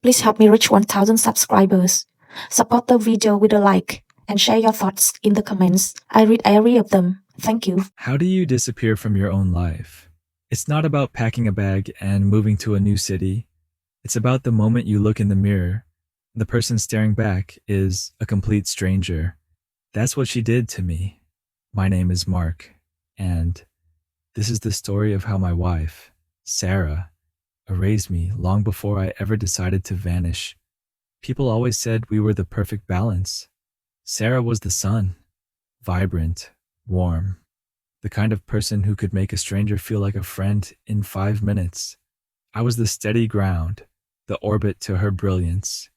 Please help me reach 1000 subscribers. Support the video with a like and share your thoughts in the comments. I read every of them. Thank you. How do you disappear from your own life? It's not about packing a bag and moving to a new city. It's about the moment you look in the mirror. The person staring back is a complete stranger. That's what she did to me. My name is Mark, and this is the story of how my wife, Sarah, erased me long before I ever decided to vanish. People always said we were the perfect balance. Sarah was the sun, vibrant, warm, the kind of person who could make a stranger feel like a friend in 5 minutes. I was the steady ground, the orbit to her brilliance,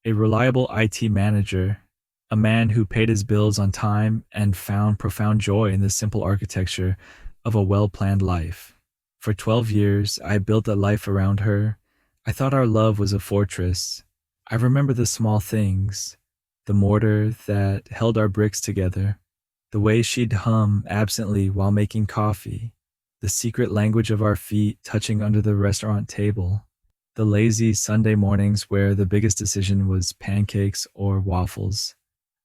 a reliable IT manager, a man who paid his bills on time and found profound joy in the simple architecture of a well-planned life. For 12 years, I built a life around her. I thought our love was a fortress. I remember the small things, the mortar that held our bricks together, the way she'd hum absently while making coffee, the secret language of our feet touching under the restaurant table, the lazy Sunday mornings where the biggest decision was pancakes or waffles.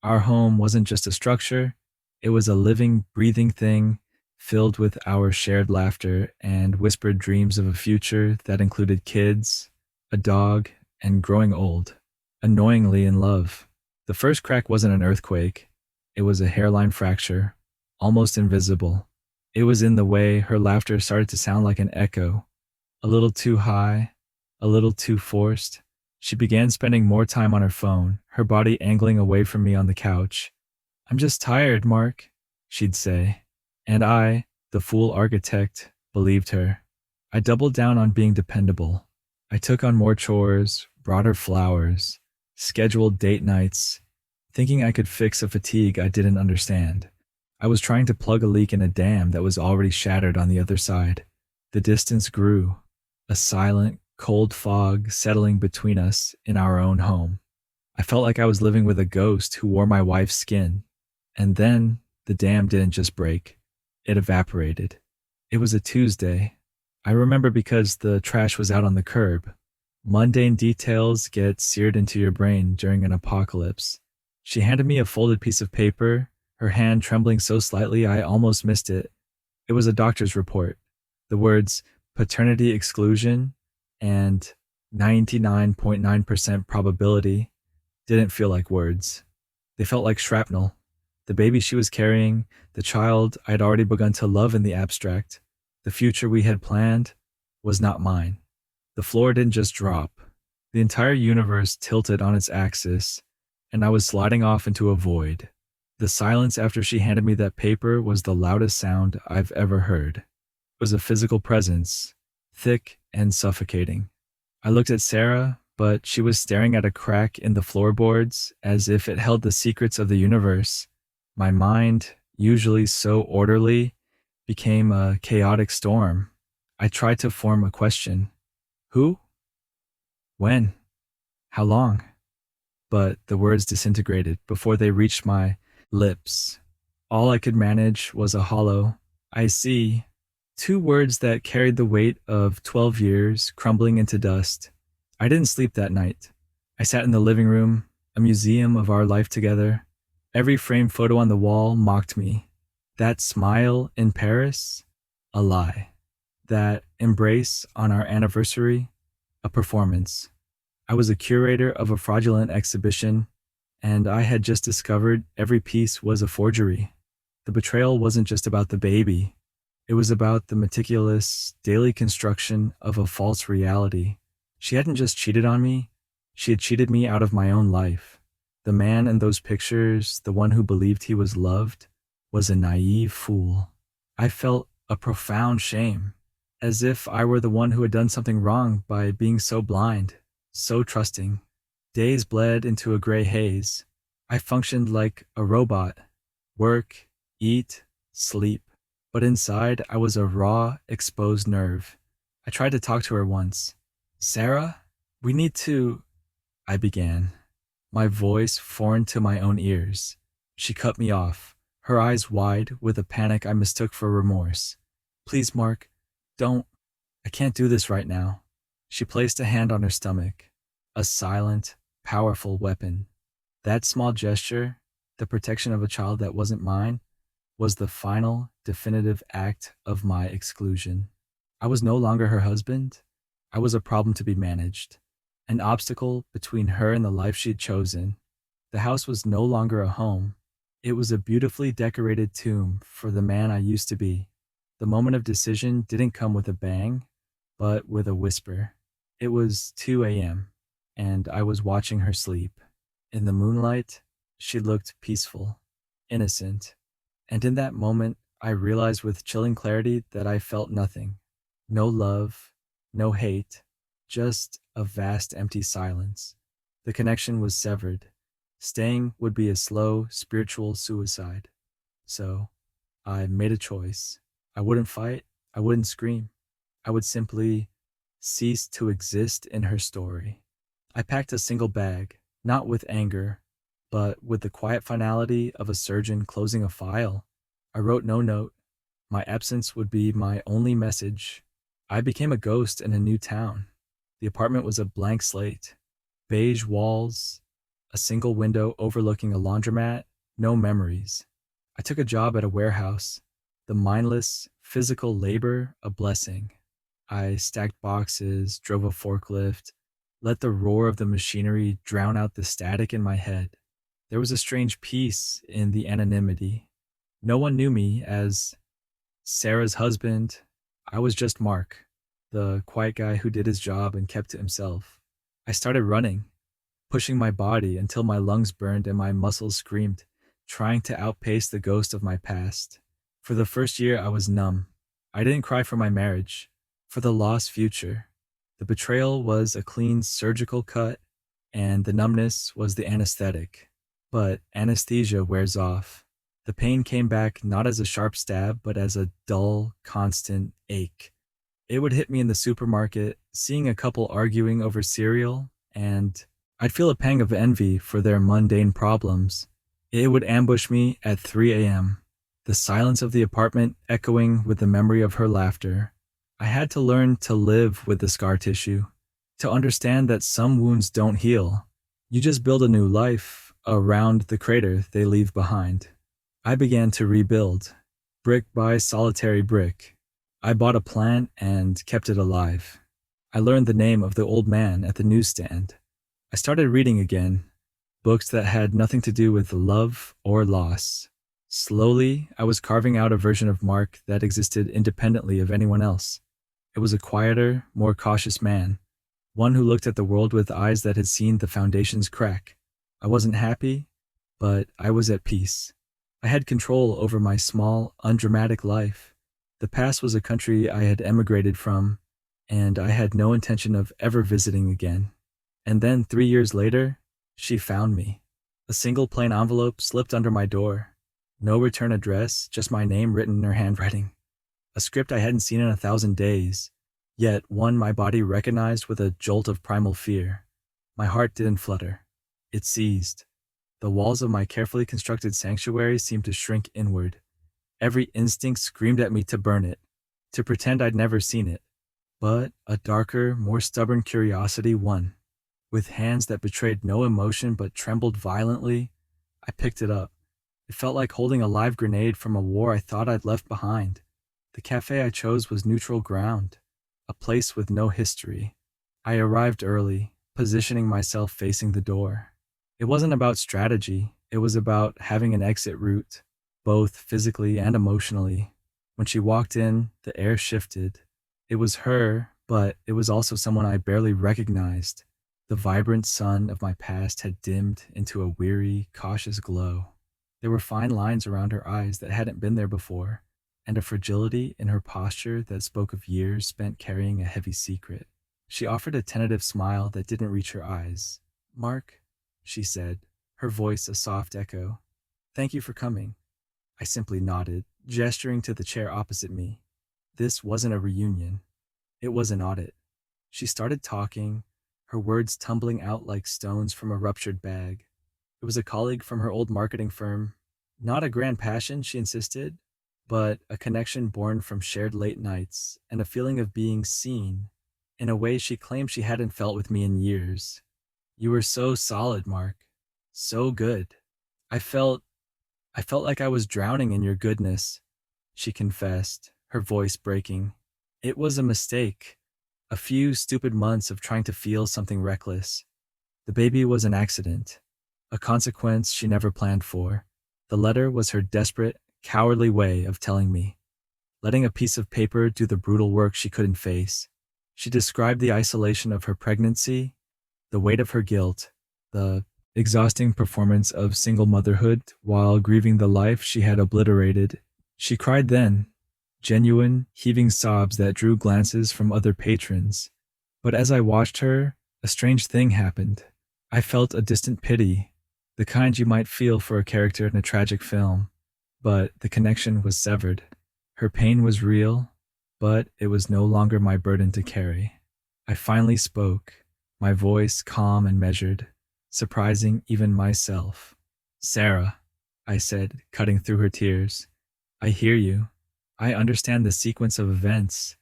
Our home wasn't just a structure, it was a living, breathing thing filled with our shared laughter and whispered dreams of a future that included kids, a dog, and growing old, annoyingly in love. The first crack wasn't an earthquake. It was a hairline fracture, almost invisible. It was in the way her laughter started to sound like an echo, a little too high, a little too forced. She began spending more time on her phone, her body angling away from me on the couch. "I'm just tired, Mark," she'd say. And I, the fool architect, believed her. I doubled down on being dependable. I took on more chores, brought her flowers, scheduled date nights, thinking I could fix a fatigue I didn't understand. I was trying to plug a leak in a dam that was already shattered on the other side. The distance grew, a silent, cold fog settling between us in our own home. I felt like I was living with a ghost who wore my wife's skin. And then the dam didn't just break, it evaporated. It was a Tuesday. I remember because the trash was out on the curb. Mundane details get seared into your brain during an apocalypse. She handed me a folded piece of paper, her hand trembling so slightly I almost missed it. It was a doctor's report. The words paternity exclusion and 99.9% probability didn't feel like words. They felt like shrapnel. The baby she was carrying, the child I'd already begun to love in the abstract, the future we had planned, was not mine. The floor didn't just drop. The entire universe tilted on its axis, and I was sliding off into a void. The silence after she handed me that paper was the loudest sound I've ever heard. It was a physical presence, thick and suffocating. I looked at Sarah, but she was staring at a crack in the floorboards as if it held the secrets of the universe. My mind, usually so orderly, became a chaotic storm. I tried to form a question. Who? When? How long? But the words disintegrated before they reached my lips. All I could manage was a hollow, "I see." Two words that carried the weight of 12 years crumbling into dust. I didn't sleep that night. I sat in the living room, a museum of our life together. Every framed photo on the wall mocked me. That smile in Paris? A lie. That embrace on our anniversary? A performance. I was a curator of a fraudulent exhibition, and I had just discovered every piece was a forgery. The betrayal wasn't just about the baby. It was about the meticulous, daily construction of a false reality. She hadn't just cheated on me, she had cheated me out of my own life. The man in those pictures, the one who believed he was loved, was a naive fool. I felt a profound shame, as if I were the one who had done something wrong by being so blind, so trusting. Days bled into a gray haze. I functioned like a robot. Work, eat, sleep. But inside, I was a raw, exposed nerve. I tried to talk to her once. "Sarah, we need to—" I began, my voice foreign to my own ears. She cut me off, her eyes wide with a panic I mistook for remorse. "Please, Mark, don't. I can't do this right now." She placed a hand on her stomach. a silent, powerful weapon. That small gesture, the protection of a child that wasn't mine, was the final, definitive act of my exclusion. I was no longer her husband. I was a problem to be managed, an obstacle between her and the life she'd chosen. The house was no longer a home. It was a beautifully decorated tomb for the man I used to be. The moment of decision didn't come with a bang, but with a whisper. It was 2 a.m., and I was watching her sleep. In the moonlight, she looked peaceful, innocent, and in that moment, I realized with chilling clarity that I felt nothing. No love, no hate, just a vast empty silence. The connection was severed. Staying would be a slow, spiritual suicide. So, I made a choice. I wouldn't fight, I wouldn't scream. I would simply cease to exist in her story. I packed a single bag, not with anger, but with the quiet finality of a surgeon closing a file. I wrote no note. My absence would be my only message. I became a ghost in a new town. The apartment was a blank slate. Beige walls, a single window overlooking a laundromat, no memories. I took a job at a warehouse. The mindless, physical labor, a blessing. I stacked boxes, drove a forklift, let the roar of the machinery drown out the static in my head. There was a strange peace in the anonymity. No one knew me as Sarah's husband. I was just Mark, the quiet guy who did his job and kept to himself. I started running, pushing my body until my lungs burned and my muscles screamed, trying to outpace the ghost of my past. For the first year, I was numb. I didn't cry for my marriage, for the lost future. The betrayal was a clean surgical cut, and the numbness was the anesthetic. But anesthesia wears off. The pain came back not as a sharp stab, but as a dull, constant ache. It would hit me in the supermarket, seeing a couple arguing over cereal, and I'd feel a pang of envy for their mundane problems. It would ambush me at 3 a.m., the silence of the apartment echoing with the memory of her laughter. I had to learn to live with the scar tissue, to understand that some wounds don't heal. You just build a new life around the crater they leave behind. I began to rebuild, brick by solitary brick. I bought a plant and kept it alive. I learned the name of the old man at the newsstand. I started reading again, books that had nothing to do with love or loss. Slowly, I was carving out a version of Mark that existed independently of anyone else. It was a quieter, more cautious man, one who looked at the world with eyes that had seen the foundations crack. I wasn't happy, but I was at peace. I had control over my small, undramatic life. The past was a country I had emigrated from, and I had no intention of ever visiting again. And then 3 years later, she found me. A single plain envelope slipped under my door. No return address, just my name written in her handwriting. A script I hadn't seen in 1,000 days, yet one my body recognized with a jolt of primal fear. My heart didn't flutter. It seized. The walls of my carefully constructed sanctuary seemed to shrink inward. Every instinct screamed at me to burn it, to pretend I'd never seen it. But a darker, more stubborn curiosity won. With hands that betrayed no emotion but trembled violently, I picked it up. It felt like holding a live grenade from a war I thought I'd left behind. The cafe I chose was neutral ground, a place with no history. I arrived early, positioning myself facing the door. It wasn't about strategy, it was about having an exit route, both physically and emotionally. When she walked in, the air shifted. It was her, but it was also someone I barely recognized. The vibrant sun of my past had dimmed into a weary, cautious glow. There were fine lines around her eyes that hadn't been there before, and a fragility in her posture that spoke of years spent carrying a heavy secret. She offered a tentative smile that didn't reach her eyes. "Mark," she said, her voice a soft echo. "Thank you for coming." I simply nodded, gesturing to the chair opposite me. This wasn't a reunion. It was an audit. She started talking, her words tumbling out like stones from a ruptured bag. It was a colleague from her old marketing firm. Not a grand passion, she insisted, but a connection born from shared late nights and a feeling of being seen in a way she claimed she hadn't felt with me in years. You were so solid, Mark. So good. I felt I felt like I was drowning in your goodness, she confessed, her voice breaking. It was a mistake. A few stupid months of trying to feel something reckless. The baby was an accident, a consequence she never planned for. The letter was her desperate, cowardly way of telling me, letting a piece of paper do the brutal work she couldn't face. She described the isolation of her pregnancy, the weight of her guilt, the exhausting performance of single motherhood while grieving the life she had obliterated. She cried then, genuine, heaving sobs that drew glances from other patrons. But as I watched her, a strange thing happened. I felt a distant pity, the kind you might feel for a character in a tragic film. But the connection was severed. Her pain was real, but it was no longer my burden to carry. I finally spoke, my voice calm and measured, surprising even myself. Sarah, I said, cutting through her tears, I hear you. I understand the sequence of events,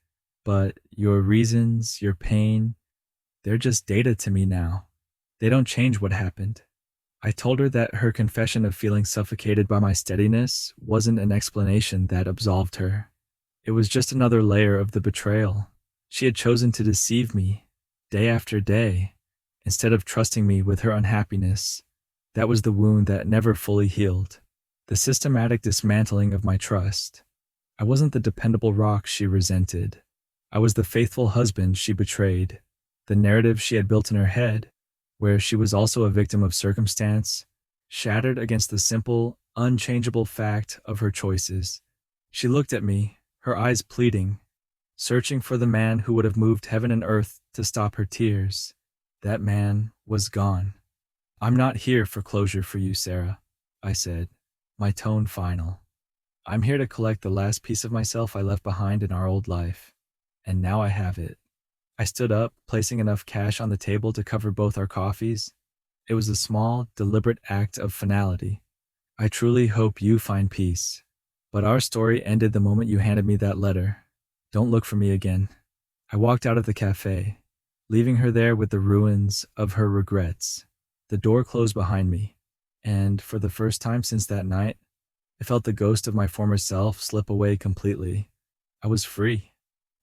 but your reasons, your pain, they're just data to me now. They don't change what happened. I told her that her confession of feeling suffocated by my steadiness wasn't an explanation that absolved her. It was just another layer of the betrayal. She had chosen to deceive me, day after day, instead of trusting me with her unhappiness. That was the wound that never fully healed. The systematic dismantling of my trust. I wasn't the dependable rock she resented. I was the faithful husband she betrayed. The narrative she had built in her head, where she was also a victim of circumstance, shattered against the simple, unchangeable fact of her choices. She looked at me, her eyes pleading, searching for the man who would have moved heaven and earth to stop her tears. That man was gone. I'm not here for closure for you, Sarah, I said, my tone final. I'm here to collect the last piece of myself I left behind in our old life. And now I have it. I stood up, placing enough cash on the table to cover both our coffees. It was a small, deliberate act of finality. I truly hope you find peace. But our story ended the moment you handed me that letter. Don't look for me again. I walked out of the cafe, leaving her there with the ruins of her regrets. The door closed behind me, and for the first time since that night, I felt the ghost of my former self slip away completely. I was free.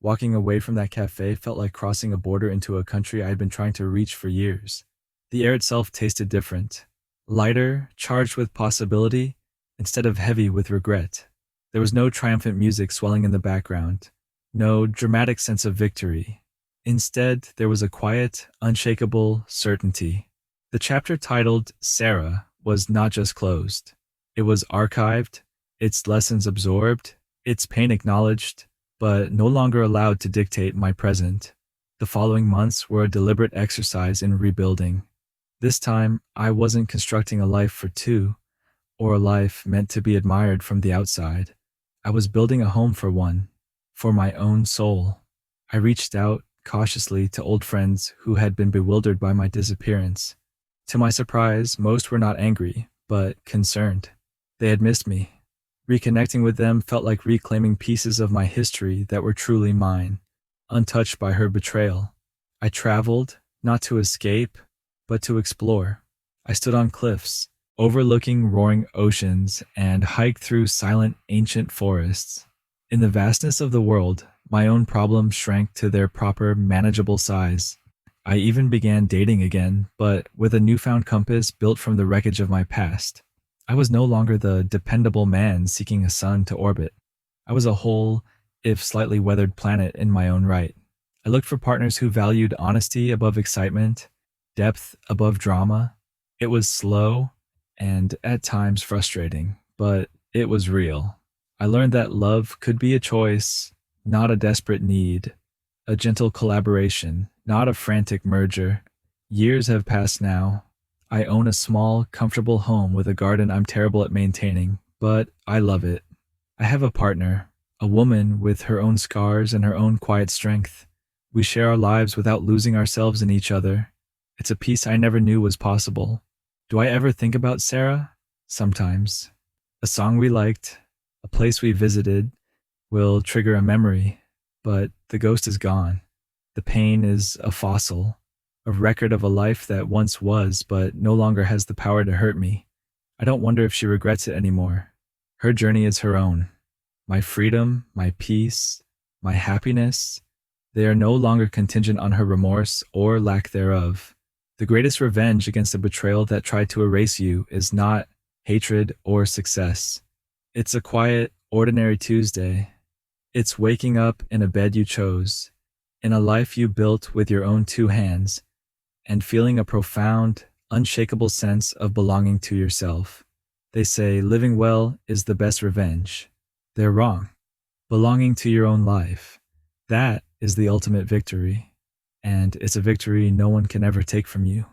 Walking away from that cafe felt like crossing a border into a country I had been trying to reach for years. The air itself tasted different, lighter, charged with possibility, instead of heavy with regret. There was no triumphant music swelling in the background, no dramatic sense of victory. Instead, there was a quiet, unshakable certainty. The chapter titled Sarah was not just closed. It was archived, its lessons absorbed, its pain acknowledged, but no longer allowed to dictate my present. The following months were a deliberate exercise in rebuilding. This time, I wasn't constructing a life for two, or a life meant to be admired from the outside. I was building a home for one, for my own soul. I reached out cautiously to old friends who had been bewildered by my disappearance. To my surprise, most were not angry, but concerned. They had missed me. Reconnecting with them felt like reclaiming pieces of my history that were truly mine, untouched by her betrayal. I traveled, not to escape, but to explore. I stood on cliffs, overlooking roaring oceans, and hiked through silent, ancient forests. In the vastness of the world, my own problems shrank to their proper, manageable size. I even began dating again, but with a newfound compass built from the wreckage of my past. I was no longer the dependable man seeking a sun to orbit. I was a whole, if slightly weathered planet in my own right. I looked for partners who valued honesty above excitement, depth above drama. It was slow and at times frustrating, but it was real. I learned that love could be a choice, not a desperate need, a gentle collaboration, not a frantic merger. Years have passed now. I own a small, comfortable home with a garden I'm terrible at maintaining, but I love it. I have a partner, a woman with her own scars and her own quiet strength. We share our lives without losing ourselves in each other. It's a peace I never knew was possible. Do I ever think about Sarah? Sometimes. A song we liked, a place we visited, will trigger a memory, but the ghost is gone. The pain is a fossil, a record of a life that once was but no longer has the power to hurt me. I don't wonder if she regrets it anymore. Her journey is her own. My freedom, my peace, my happiness, they are no longer contingent on her remorse or lack thereof. The greatest revenge against a betrayal that tried to erase you is not hatred or success. It's a quiet, ordinary Tuesday. It's waking up in a bed you chose, in a life you built with your own two hands, and feeling a profound, unshakable sense of belonging to yourself. They say living well is the best revenge. They're wrong. Belonging to your own life, that is the ultimate victory, and it's a victory no one can ever take from you.